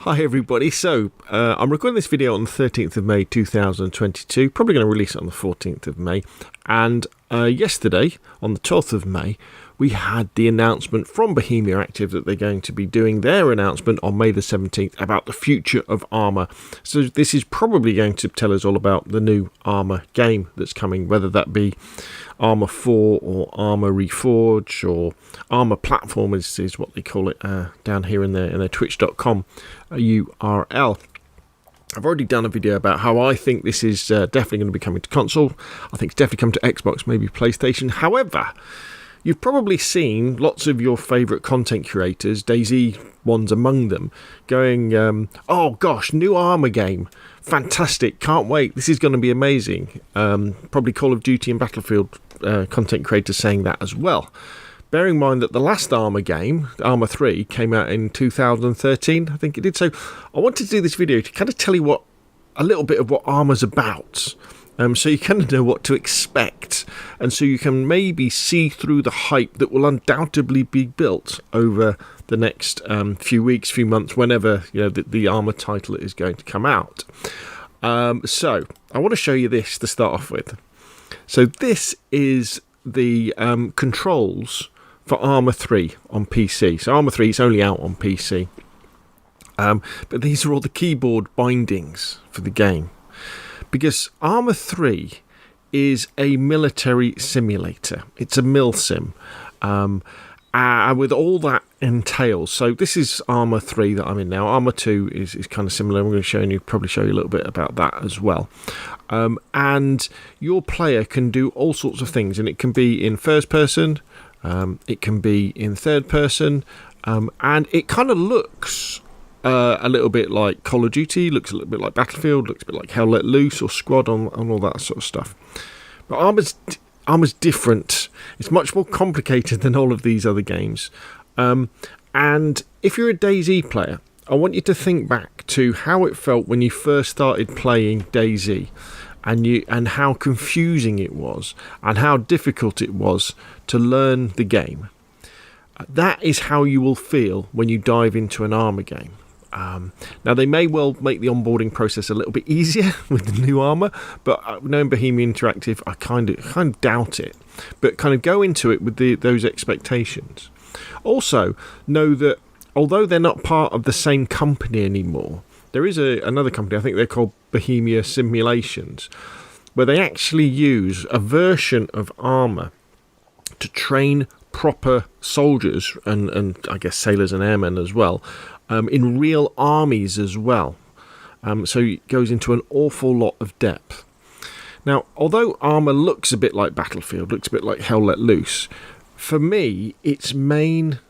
Hi everybody, so I'm recording this video on the 13th of May 2022, probably going to release it on the 14th of May, and yesterday, on the 12th of May, we had the announcement from Bohemia Active that they're going to be doing their announcement on May the 17th about the future of Arma. So this is probably going to tell us all about the new Arma game that's coming, whether that be Arma 4 or Arma Reforge or Arma Platform is what they call it down here in their twitch.com URL. I've already done a video about how I think this is definitely going to be coming to console. I think it's definitely coming to Xbox, maybe PlayStation. However, you've probably seen lots of your favourite content creators, DayZ ones among them, going, oh gosh, new Arma game. Fantastic, can't wait, this is going to be amazing. Probably Call of Duty and Battlefield content creators saying that as well. Bearing in mind that the last Arma game, Arma 3, came out in 2013, I think it did. So I wanted to do this video to kind of tell you a little bit of what Arma's about. So you kind of know what to expect, and so you can maybe see through the hype that will undoubtedly be built over the next few weeks, few months, whenever the Arma title is going to come out. So I want to show you this to start off with. So this is the controls for Arma 3 on PC. So Arma 3 is only out on PC, but these are all the keyboard bindings for the game. Because Arma 3 is a military simulator. It's a milsim. With all that entails. So this is Arma 3 that I'm in now. Arma 2 is kind of similar. I'm going to probably show you a little bit about that as well. And your player can do all sorts of things. And it can be in first person. It can be in third person. And it kind of looks a little bit like Call of Duty, looks a little bit like Battlefield, looks a bit like Hell Let Loose or Squad on all that sort of stuff. But Arma's different. It's much more complicated than all of these other games. And if you're a DayZ player, I want you to think back to how it felt when you first started playing DayZ, and how confusing it was, and how difficult it was to learn the game. That is how you will feel when you dive into an Arma game. Now they may well make the onboarding process a little bit easier with the new Arma, but knowing Bohemia Interactive, I kind of doubt it. But kind of go into it with those expectations. Also, know that although they're not part of the same company anymore, there is another company, I think they're called Bohemia Simulations, where they actually use a version of Arma to train proper soldiers and I guess sailors and airmen as well, in real armies as well. So it goes into an awful lot of depth. Now, although Arma looks a bit like Battlefield, looks a bit like Hell Let Loose, for me, its main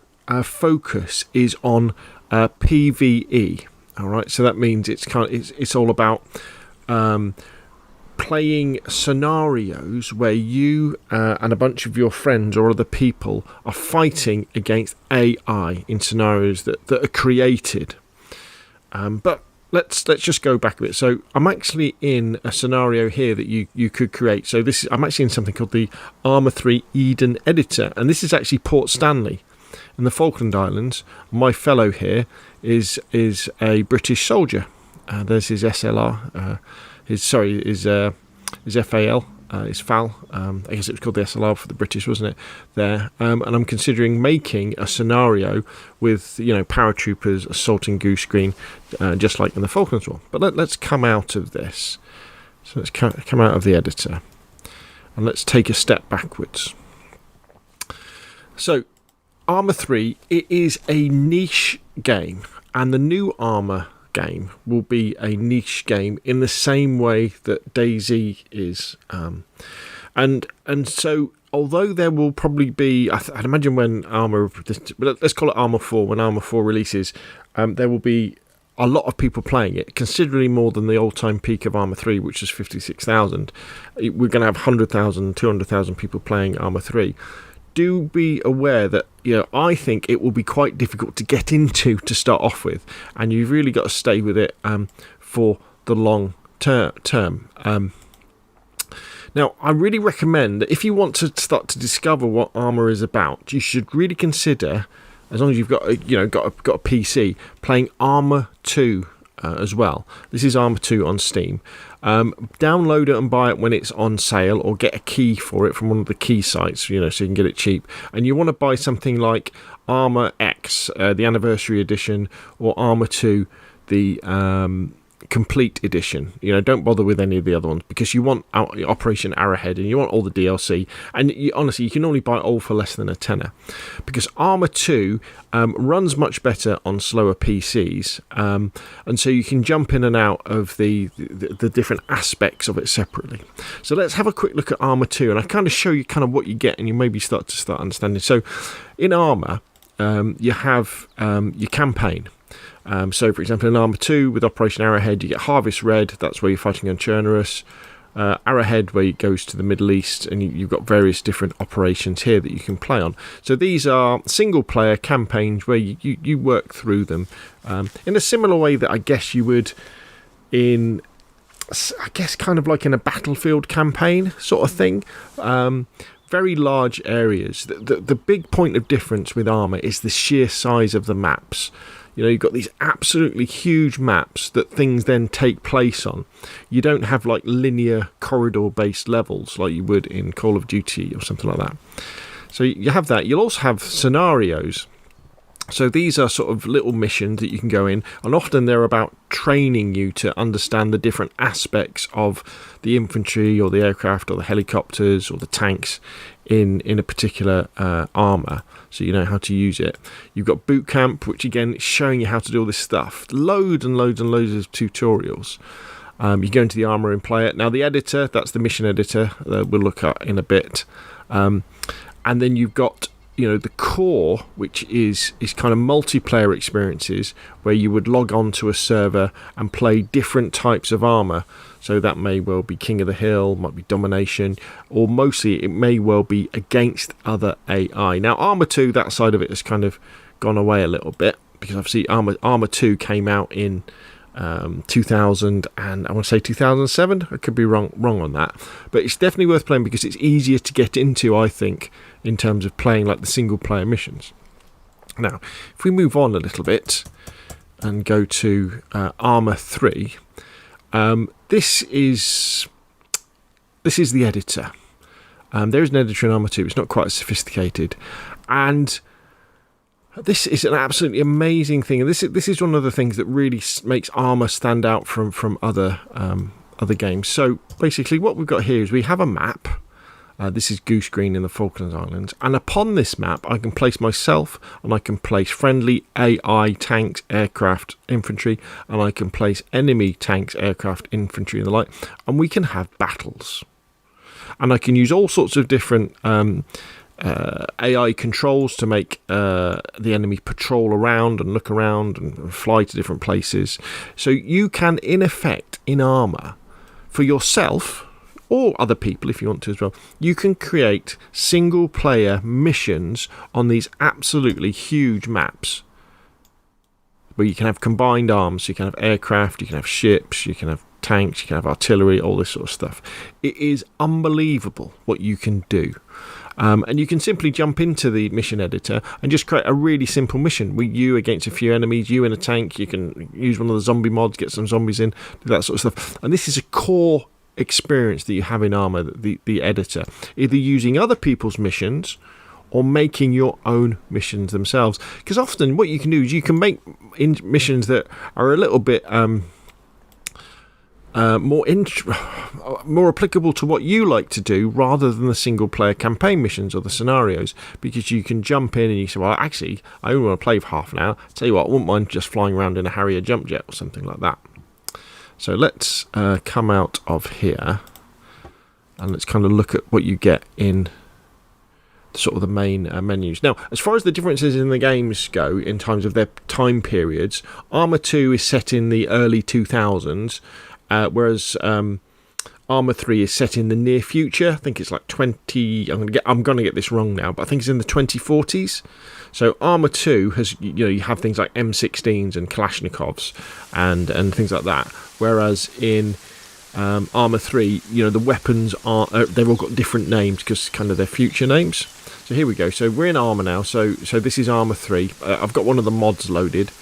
focus is on PvE. All right, so that means it's all about playing scenarios where you and a bunch of your friends or other people are fighting against AI in scenarios that are created. But let's just go back a bit. So I'm actually in a scenario here that you could create. So I'm actually in something called the Arma 3 Eden Editor, and this is actually Port Stanley in the Falkland Islands. My fellow here is a British soldier. There's his SLR. His FAL, his FAL, I guess it was called the SLR for the British, wasn't it, there, and I'm considering making a scenario with, paratroopers assaulting Goose Green, just like in the Falklands War. But let's come out of this. So let's come out of the editor, and let's take a step backwards. So, Arma 3, it is a niche game, and the new Arma game will be a niche game in the same way that DayZ is, and so although there will probably be, I'd imagine when Arma, let's call it Arma 4, when Arma 4 releases, there will be a lot of people playing it, considerably more than the all-time peak of Arma 3, which is 56,000. We're going to have 100,000, 200,000 people playing Arma 3. Do be aware that I think it will be quite difficult to get into to start off with, and you've really got to stay with it for the long term. Now, I really recommend that if you want to start to discover what Arma is about, you should really consider as long as you've got a PC, playing Arma 2 as well. This is Arma 2 on Steam. Download it and buy it when it's on sale, or get a key for it from one of the key sites, so you can get it cheap. And you want to buy something like Arma X, the Anniversary Edition, or Arma 2, the Complete Edition. Don't bother with any of the other ones, because you want Operation Arrowhead and you want all the DLC, and honestly you can only buy it all for less than a tenner, because Arma 2 runs much better on slower PCs, and so you can jump in and out of the different aspects of it separately. So let's have a quick look at Arma 2, and I kind of show you kind of what you get, and you maybe start understanding. So in Arma, you have your campaign. So, for example, in Arma 2 with Operation Arrowhead, you get Harvest Red. That's where you're fighting on Chernarus. Arrowhead, where it goes to the Middle East, and you've got various different operations here that you can play on. So these are single-player campaigns where you work through them in a similar way that I guess you would in, kind of like in a Battlefield campaign sort of thing. Very large areas. The big point of difference with Arma is the sheer size of the maps. You've got these absolutely huge maps that things then take place on. You don't have like linear corridor-based levels like you would in Call of Duty or something like that. So you have that. You'll also have scenarios. So these are sort of little missions that you can go in, and often they're about training you to understand the different aspects of the infantry or the aircraft or the helicopters or the tanks in a particular armour, so you know how to use it. You've got boot camp, which again is showing you how to do all this stuff. Loads and loads and loads of tutorials. You go into the armour and play it. Now the editor, that's the mission editor that we'll look at in a bit. And then you've got the core, which is kind of multiplayer experiences where you would log on to a server and play different types of armour. So that may well be King of the Hill, might be Domination, or mostly it may well be against other AI. Now Arma 2, that side of it has kind of gone away a little bit, because obviously Arma 2 came out in 2000 and I want to say 2007. I could be wrong on that, but it's definitely worth playing because it's easier to get into, I think, in terms of playing like the single player missions. Now if we move on a little bit and go to Arma 3, this is the editor. There is an editor in Arma 2. It's not quite as sophisticated, and this is an absolutely amazing thing. And this is one of the things that really makes Arma stand out from other games. So basically, what we've got here is we have a map. This is Goose Green in the Falklands Islands, and upon this map I can place myself, and I can place friendly AI tanks, aircraft, infantry, and I can place enemy tanks, aircraft, infantry and the like, and we can have battles. And I can use all sorts of different AI controls to make the enemy patrol around and look around and fly to different places. So you can, in effect, in Arma, for yourself or other people if you want to as well, you can create single player missions on these absolutely huge maps where you can have combined arms. So you can have aircraft, you can have ships, you can have tanks, you can have artillery, all this sort of stuff. It is unbelievable what you can do. And you can simply jump into the mission editor and just create a really simple mission with you against a few enemies, you in a tank. You can use one of the zombie mods, get some zombies in, do that sort of stuff. And this is a core experience that you have in Arma, the editor, either using other people's missions or making your own missions themselves. Because often what you can do is you can make missions that are a little bit more applicable to what you like to do, rather than the single player campaign missions or the scenarios, because you can jump in and you say, well, actually I only want to play for half an hour. Tell you what, I wouldn't mind just flying around in a Harrier jump jet or something like that. So let's come out of here and let's kind of look at what you get in sort of the main menus. Now, as far as the differences in the games go in terms of their time periods, Arma 2 is set in the early 2000s, whereas Arma 3 is set in the near future. I think it's like 20. I'm gonna get this wrong now, but I think it's in the 2040s. So Arma 2 has, you have things like M16s and Kalashnikovs and things like that. Whereas in Arma 3, the weapons are they've all got different names because kind of their future names. So here we go. So we're in Arma now. So this is Arma 3. I've got one of the mods loaded.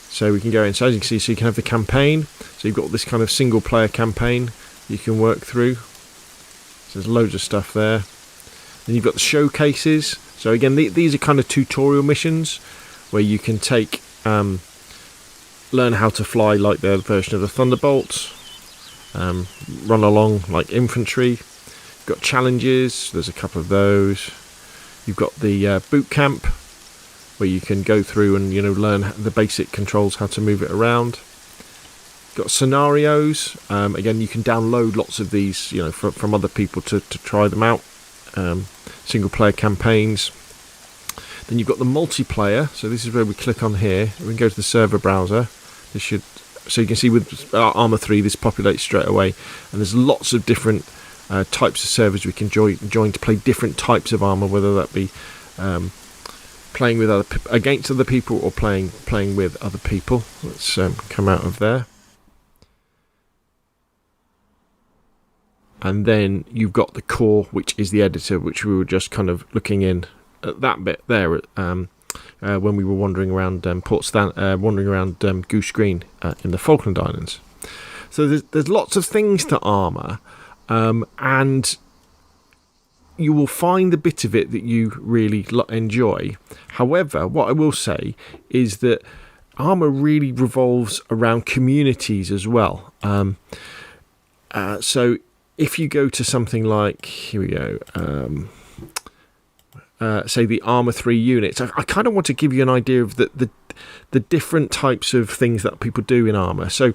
So we can go in. So as you can see, so you can have the campaign. So you've got this kind of single player campaign you can work through. So there's loads of stuff there. Then you've got the showcases. So again, these are kind of tutorial missions where you can take, learn how to fly like the version of the Thunderbolts, run along like infantry. You've got challenges. There's a couple of those. You've got the boot camp, where you can go through and learn the basic controls, how to move it around. Got scenarios. Again, you can download lots of these, from other people to try them out. Single player campaigns. Then you've got the multiplayer. So this is where we click on here. We can go to the server browser. This should, so you can see with Arma 3, this populates straight away. And there's lots of different types of servers we can join to play different types of Arma, whether that be playing with against other people or playing with other people. Let's come out of there. And then you've got the core, which is the editor, which we were just kind of looking in at that bit there when we were wandering around Goose Green in the Falkland Islands. So there's lots of things to Arma, and you will find the bit of it that you really enjoy. However, what I will say is that Arma really revolves around communities as well. So if you go to something like, here we go, say the Arma 3 units, I kind of want to give you an idea of the different types of things that people do in Arma. So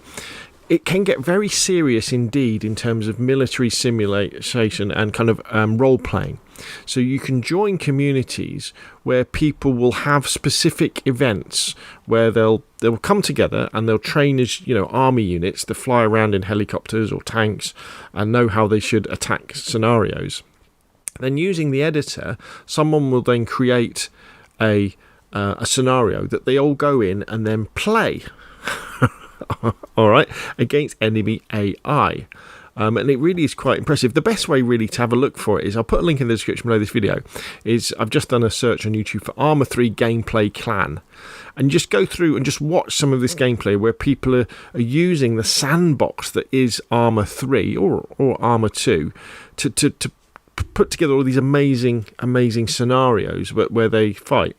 it can get very serious indeed in terms of military simulation and kind of role-playing. So you can join communities where people will have specific events where they'll come together and they'll train as army units to fly around in helicopters or tanks and know how they should attack scenarios. Then using the editor, someone will then create a scenario that they all go in and then play. All right, against enemy AI. And it really is quite impressive. The best way really to have a look for it is, I'll put a link in the description below this video, is I've just done a search on YouTube for Arma 3 gameplay clan. And just go through and just watch some of this gameplay where people are using the sandbox that is Arma 3 or Arma 2 to put together all these amazing scenarios where they fight.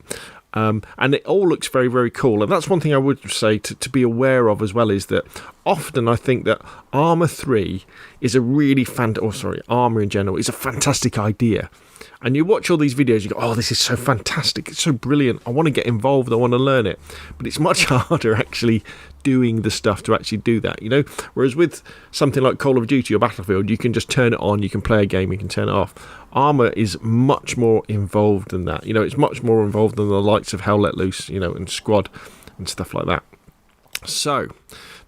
And it all looks very, very cool. And that's one thing I would say to be aware of as well, is that often I think that Arma 3 is a really Arma in general is a fantastic idea. And you watch all these videos, you go, oh, this is so fantastic, it's so brilliant, I want to get involved, I want to learn it. But it's much harder actually doing the stuff to actually do that, Whereas with something like Call of Duty or Battlefield, you can just turn it on, you can play a game, you can turn it off. Arma is much more involved than that. It's much more involved than the likes of Hell Let Loose, and Squad and stuff like that. So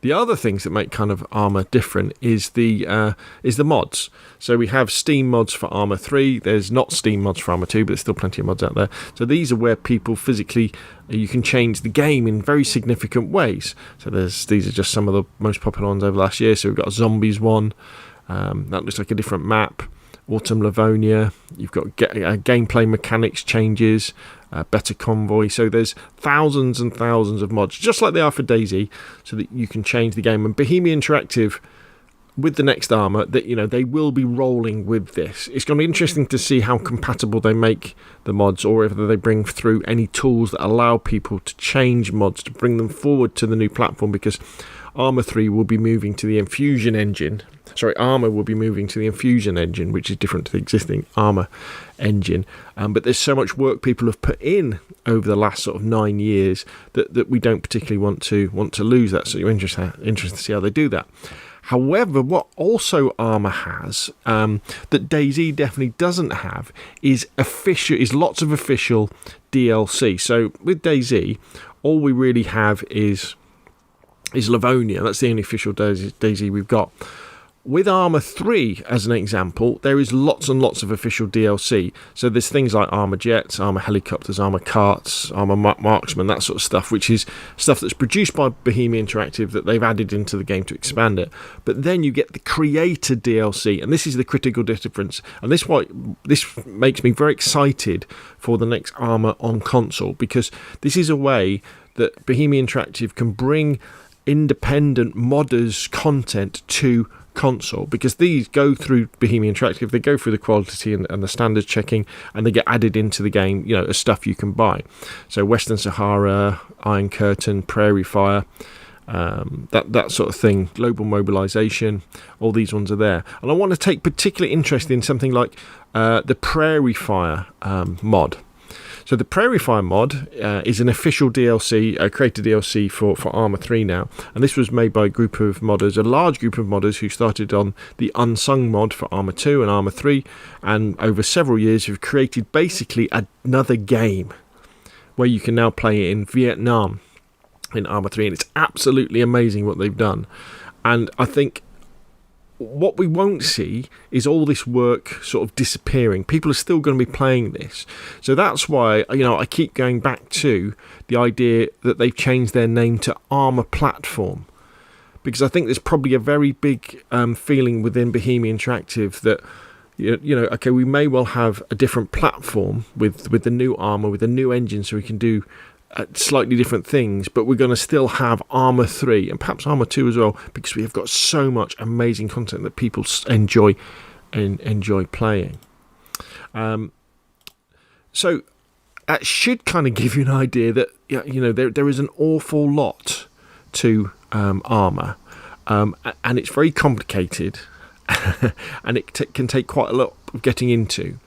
the other things that make kind of Arma different is the mods. So we have Steam mods for Arma 3. There's not Steam mods for Arma 2, but there's still plenty of mods out there. So these are where people physically, you can change the game in very significant ways. So these are just some of the most popular ones over last year. So we've got a Zombies one. That looks like a different map. Autumn Livonia. You've got gameplay mechanics changes. Better convoy. So there's thousands and thousands of mods, just like they are for DayZ, so that you can change the game. And Bohemia Interactive, with the next Arma, that they will be rolling with this. It's going to be interesting to see how compatible they make the mods, or whether they bring through any tools that allow people to change mods to bring them forward to the new platform, because Arma 3 will be moving to the Infusion engine. Arma will be moving to the Infusion engine, which is different to the existing Arma engine. But there's so much work people have put in over the last sort of 9 years that we don't particularly want to lose that. So you're interested to see how they do that. However, what also Arma has that DayZ definitely doesn't have is lots of official DLC. So with DayZ, all we really have is Livonia. That's the only official DayZ we've got. With Arma 3, as an example, there is lots and lots of official DLC. So there's things like Arma Jets, Arma Helicopters, Arma Carts, Arma Marksman, that sort of stuff, which is stuff that's produced by Bohemia Interactive that they've added into the game to expand it. But then you get the creator DLC, and this is the critical difference. And this makes me very excited for the next Arma on console, because this is a way that Bohemia Interactive can bring independent modders content to console, because these go through Bohemia Interactive, they go through the quality and the standards checking, and they get added into the game, as stuff you can buy. So Western Sahara, Iron Curtain, Prairie Fire, that sort of thing, Global Mobilization, all these ones are there. And I want to take particular interest in something like the Prairie Fire mod. So the Prairie Fire mod is an official DLC, created DLC for Arma 3 now. And this was made by a group of modders, a large group of modders who started on the Unsung mod for Arma 2 and Arma 3. And over several years have created basically another game where you can now play it in Vietnam in Arma 3. And it's absolutely amazing what they've done. And I think what we won't see is all this work sort of disappearing. People are still going to be playing this. So that's why, I keep going back to the idea that they've changed their name to Arma Platform. Because I think there's probably a very big feeling within Bohemia Interactive that, okay, we may well have a different platform with the new Arma, with a new engine, so we can do slightly different things, but we're going to still have Arma 3 and perhaps Arma 2 as well, because we have got so much amazing content that people enjoy playing. So that should kind of give you an idea that there is an awful lot to Arma, and it's very complicated, and it can take quite a lot of getting into.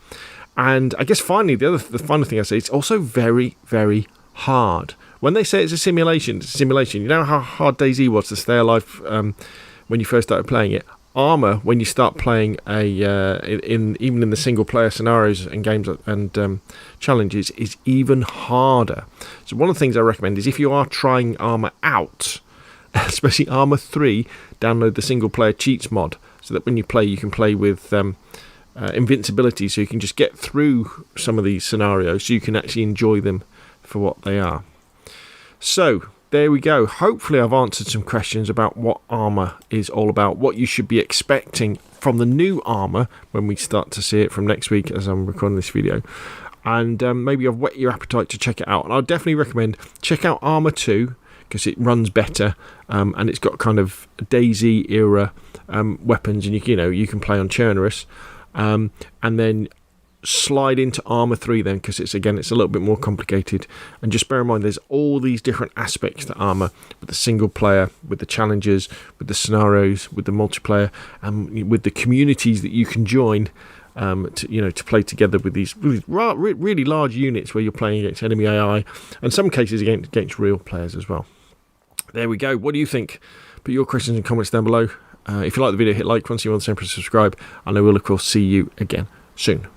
And I guess finally, the final thing I say, it's also very, very hard. When they say it's a simulation, it's a simulation. You know how hard DayZ was to stay alive when you first started playing it? Arma, when you start playing even in the single player scenarios and games and challenges, is even harder. So one of the things I recommend is, if you are trying Arma out, especially Arma 3, download the single player cheats mod, so that when you play, you can play with invincibility, so you can just get through some of these scenarios, so you can actually enjoy them for what they are. So there we go. Hopefully I've answered some questions about what Arma is all about, what you should be expecting from the new Arma when we start to see it from next week as I'm recording this video. And maybe I've whet your appetite to check it out. And I'd definitely recommend check out Arma 2, because it runs better, and it's got kind of DayZ era weapons, and you can play on Chernarus, and then slide into Arma 3 then, because it's a little bit more complicated. And just bear in mind, there's all these different aspects to Arma, with the single player, with the challenges, with the scenarios, with the multiplayer, and with the communities that you can join to play together with these really large units where you're playing against enemy AI, and some cases against real players as well. There we go. What do you think? Put your questions and comments down below. If you like the video, hit like. Once you're on the same, press subscribe, and I will of course see you again soon.